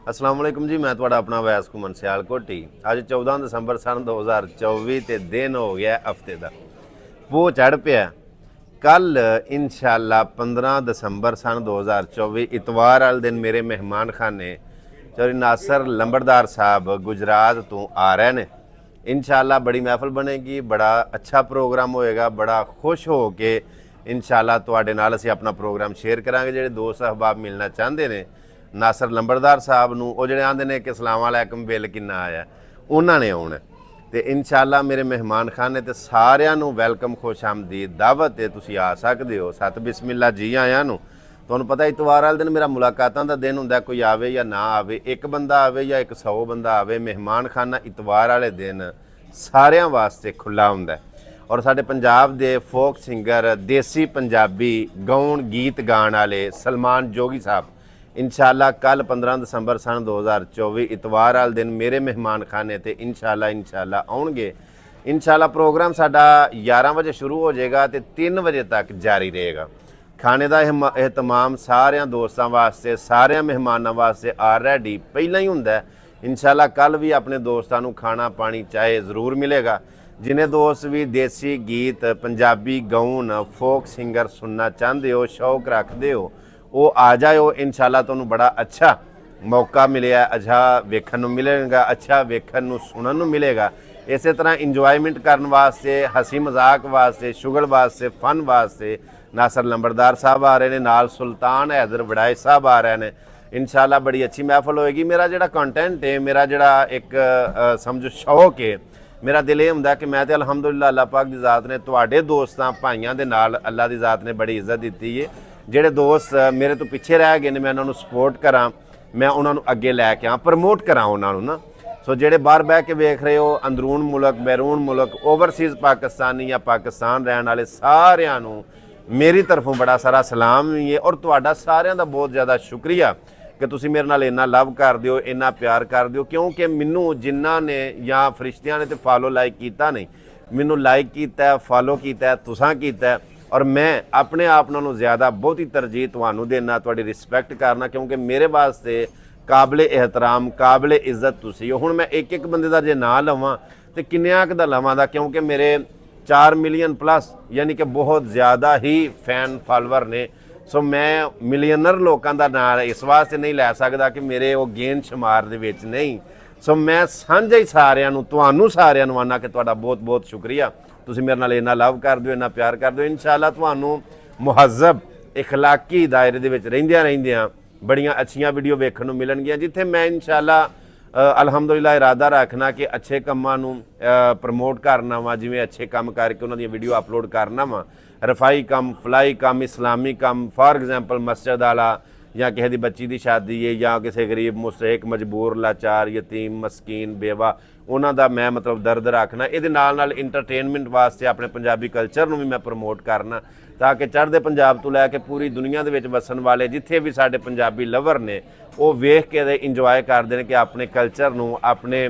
अस्सलाम वालेकुम जी, मैं तुहाडा अपना वैस घुमन सियालकोटी। अज 14 दसंबर सन 2024 ते दिन हो गया हफ्ते का वो चढ़ पिया। कल इंशाअल्लाह 15 दसंबर सन 2024 इतवार वाले दिन मेरे मेहमान खाने चौधरी नासर लंबड़दार साहब गुजरात तो आ रहे हैं। इंशाअल्लाह बड़ी महफिल बनेगी, बड़ा अच्छा प्रोग्राम होएगा। बड़ा खुश हो के इंशाअल्लाह तुहाडे नाल असीं अपना प्रोग्राम शेयर करांगे। जिहड़े दोस्त अहबाब मिलना चाहते हैं नासर लंबड़दार साहब नूं, वो जिहड़े आंदे ने कि अस्सलाम वालेकुम बिल किन्ना आया, उन्होंने आउणा ते इंशाअल्लाह मेरे मेहमान खाने ते सारिਆਂ ਨੂੰ वैलकम खुश आमदीद दावत है। तुसीं आ सकदे हो। सत बिस्मिल्ला जी आयां नूं। तुहानूं पता इतवार वाले दिन मेरा मुलाकातां दा दिन हुंदा, कोई आवे या ना आवे, एक बंदा आवे या 100 बंदा आवे, मेहमान खाना इतवार वाले दिन सारिਆਂ वास्ते खुला हुंदा। और साडे पंजाब दे फोक सिंगर देसी पंजाबी गाउण गीत गाण वाले सलमान जोगी साहब इंशाअल्लाह कल 15 दसंबर सन 2024 इतवार वाले दिन मेरे मेहमान खाने ते इंशाअल्लाह आउणगे। इंशाअल्लाह प्रोग्राम साडा 11 बजे शुरू हो जाएगा तो 3 बजे तक जारी रहेगा। खाने का एहतमाम सारिਆਂ दोस्तों वास्ते, सारिਆਂ मेहमानों वास्ते ऑलरेडी पहला ही हुंदा है। इंशाअल्लाह कल भी अपने दोस्तों को खाना पानी चाहे ज़रूर मिलेगा। जिन्हें दोस्त भी देसी गीत पंजाबी गाउन फोक सिंगर सुनना चाहते हो, शौक रखते हो, वो आ जाओ। इंशाअल्लाह तुहानूं बड़ा अच्छा मौका मिलेगा, अच्छा वेखण नूं मिलेगा, अच्छा वेखण नूं सुनन नूं मिलेगा। इस तरह इंजॉयमेंट करने वास्ते, हसी मजाक वास्ते, शुगल वास्ते, फन वास्ते नासर लंबड़दार साहब आ रहे हैं, नाल सुल्तान हैदर वड़ाई साहब आ रहे हैं। इंशाअल्लाह बड़ी अच्छी महफिल होएगी। मेरा जिहड़ा कंटेंट है, मेरा जिहड़ा एक समझो शौक है, मेरा दिल ये हुंदा कि मैं तो अलहमदुलिल्लाह अल्लाह पाक की ज़ात ने तुहाडे दोस्तां भाइयों के नाल अल्लाह की ज़ात ने बड़ी इज्जत दी है। ਜਿਹੜੇ ਦੋਸਤ ਮੇਰੇ ਤੋਂ ਪਿੱਛੇ ਰਹਿ ਗਏ ਨੇ, ਮੈਂ ਉਹਨਾਂ ਨੂੰ ਸਪੋਰਟ ਕਰਾਂ, ਮੈਂ ਉਹਨਾਂ ਨੂੰ ਅੱਗੇ ਲੈ ਕੇ ਆ, ਪ੍ਰਮੋਟ ਕਰਾਂ ਉਹਨਾਂ ਨੂੰ ਨਾ। ਸੋ ਜਿਹੜੇ ਬਾਹਰ ਬਹਿ ਕੇ ਵੇਖ ਰਹੇ ਹੋ, ਅੰਦਰੂਨ ਮੁਲਕ, ਬੈਰੂਨ ਮੁਲਕ, ਓਵਰਸੀਜ਼ ਪਾਕਿਸਤਾਨੀ ਜਾਂ ਪਾਕਿਸਤਾਨ ਰਹਿਣ ਵਾਲੇ ਸਾਰਿਆਂ ਨੂੰ ਮੇਰੀ ਤਰਫੋਂ ਬੜਾ ਸਾਰਾ ਸਲਾਮ ਵੀ ਹੈ। ਔਰ ਤੁਹਾਡਾ ਸਾਰਿਆਂ ਦਾ ਬਹੁਤ ਜ਼ਿਆਦਾ ਸ਼ੁਕਰੀਆ ਕਿ ਤੁਸੀਂ ਮੇਰੇ ਨਾਲ ਇੰਨਾ ਲਵ ਕਰਦੇ ਹੋ, ਇੰਨਾ ਪਿਆਰ ਕਰਦੇ ਹੋ। ਕਿਉਂਕਿ ਮੈਨੂੰ ਜਿਨ੍ਹਾਂ ਨੇ ਜਾਂ ਫਰਿਸ਼ਤਿਆਂ ਨੇ ਤੇ ਫਾਲੋ ਲਾਈਕ ਕੀਤਾ ਨਹੀਂ, ਮੈਨੂੰ ਲਾਈਕ ਕੀਤਾ, ਫਾਲੋ ਕੀਤਾ, ਤੁਸਾਂ ਕੀਤਾ। और मैं अपने आप नालों ज़्यादा बहुत ही तरजीह तुहानूं देना, तुहाडी रिस्पैक्ट करना, क्योंकि मेरे वास्ते काबिले एहतराम काबिले इज्जत तुसीं हो। हुण मैं एक एक बंदे दा जे नां लवां तो किन्नियां क दा लवां दा, क्योंकि मेरे 4 मिलियन प्लस यानी कि बहुत ज़्यादा ही फैन फॉलोअर ने। सो मैं मिलियनर लोगों का नां इस वास्ते नहीं लै सकदा कि मेरे वो गेन शुमार दे विच नहीं। सो मैं सांझा ही सारिਆਂ ਨੂੰ ਤੁਹਾਨੂੰ ਸਾਰਿਆਂ ਨੂੰ ਆਨਾ ਕਿ ਤੁਹਾਡਾ ਬਹੁਤ ਬਹੁਤ ਸ਼ੁਕਰੀਆ। ਤੁਸੀਂ ਮੇਰੇ ਨਾਲ ਇੰਨਾ ਲਵ ਕਰਦੇ ਹੋ, ਇੰਨਾ ਪਿਆਰ ਕਰਦੇ ਹੋ। ਇਨਸ਼ਾਅੱਲਾ ਤੁਹਾਨੂੰ ਮੁਹੱਜ਼ਬ ਇਖਲਾਕੀ ਦਾਇਰੇ ਦੇ ਵਿੱਚ ਰਹਿੰਦਿਆਂ ਬੜੀਆਂ ਅੱਛੀਆਂ ਵੀਡੀਓ ਵੇਖਣ ਨੂੰ ਮਿਲਣਗੀਆਂ, ਜਿੱਥੇ ਮੈਂ ਇਨਸ਼ਾਅੱਲਾ ਅਲਹਮਦੁਲਿਲਾ ਇਰਾਦਾ ਰੱਖਣਾ ਕਿ ਅੱਛੇ ਕੰਮਾਂ ਨੂੰ ਪ੍ਰਮੋਟ ਕਰਨਾ ਵਾ। ਜਿਵੇਂ ਅੱਛੇ ਕੰਮ ਕਰਕੇ ਉਹਨਾਂ ਦੀਆਂ ਵੀਡੀਓ ਅਪਲੋਡ ਕਰਨਾ ਵਾ, ਰਫਾਈ ਕੰਮ, ਫਲਾਈ ਕੰਮ, ਇਸਲਾਮੀ ਕੰਮ, ਫਾਰ ਐਗਜ਼ਾਮਪਲ ਮਸਜਿਦ ਵਾਲਾ ਜਾਂ ਕਿਸੇ ਦੀ ਬੱਚੀ ਦੀ ਸ਼ਾਦੀ ਹੈ ਜਾਂ ਕਿਸੇ ਗਰੀਬ ਮੁਸਤਹਿਕ ਮਜਬੂਰ ਲਾਚਾਰ ਯਤੀਮ ਮਸਕੀਨ ਬੇਵਾ, ਉਹਨਾਂ ਦਾ ਮੈਂ ਮਤਲਬ ਦਰਦ ਰੱਖਣਾ। ਇਹਦੇ ਨਾਲ ਇੰਟਰਟੇਨਮੈਂਟ ਵਾਸਤੇ ਆਪਣੇ ਪੰਜਾਬੀ ਕਲਚਰ ਨੂੰ ਵੀ ਮੈਂ ਪ੍ਰਮੋਟ ਕਰਨਾ, ਤਾਂ ਕਿ ਚੜ੍ਹਦੇ ਪੰਜਾਬ ਤੋਂ ਲੈ ਕੇ ਪੂਰੀ ਦੁਨੀਆ ਦੇ ਵਿੱਚ ਵਸਣ ਵਾਲੇ ਜਿੱਥੇ ਵੀ ਸਾਡੇ ਪੰਜਾਬੀ ਲਵਰ ਨੇ ਉਹ ਵੇਖ ਕੇ ਤੇ ਇੰਜੋਏ ਕਰਦੇ ਨੇ ਕਿ ਆਪਣੇ ਕਲਚਰ ਨੂੰ, ਆਪਣੇ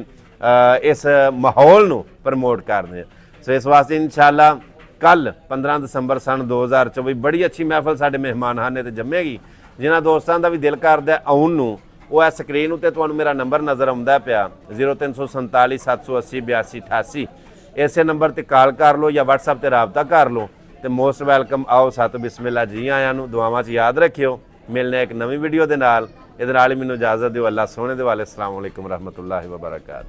ਇਸ ਮਾਹੌਲ ਨੂੰ ਪ੍ਰਮੋਟ ਕਰਦੇ। ਸੋ ਇਸ ਵਾਸਤੇ ਇਨਸ਼ਾਅੱਲਾ ਕੱਲ 15 ਦਸੰਬਰ ਸਨ 2024 ਬੜੀ ਅੱਛੀ ਮਹਿਫਲ ਸਾਡੇ ਮਹਿਮਾਨਖਾਨੇ ਤੇ ਜੰਮੇਗੀ। ਜਿਨ੍ਹਾਂ ਦੋਸਤਾਂ ਦਾ ਵੀ ਦਿਲ ਕਰਦਾ ਆਉਣ ਨੂੰ, ਉਹ ਇਸ ਸਕਰੀਨ ਉੱਤੇ ਤੁਹਾਨੂੰ ਮੇਰਾ ਨੰਬਰ ਨਜ਼ਰ ਆਉਂਦਾ ਪਿਆ 0347 780 82 88। ਇਸੇ ਨੰਬਰ ਤੇ ਕਾਲ ਕਰ ਲਓ ਜਾਂ WhatsApp ਤੇ ਰਾਬਤਾ ਕਰ ਲਓ ਤੇ ਮੋਸਟ ਵੈਲਕਮ। ਆਓ ਸਤ ਬਿਸਮਿਲ੍ਲਾ ਜੀ ਆਇਆਂ ਨੂੰ ਦੁਆਵਾਂ 'ਚ ਯਾਦ ਰੱਖਿਓ। ਮਿਲਣੇ ਇੱਕ ਨਵੀਂ ਵੀਡੀਓ ਦੇ ਨਾਲ। ਇਹਦੇ ਨਾਲ ਹੀ ਮੈਨੂੰ ਇਜਾਜ਼ਤ ਦਿਓ। ਅੱਲਾ ਸੋਹਣੇ ਦੇ ਵਾਲੇ। ਅਸਲਾਮ ਵਾਲੇਕੁਮ ਰਹਿਮਤੁਲਾਹਿ ਵਬਰਕਾਤ।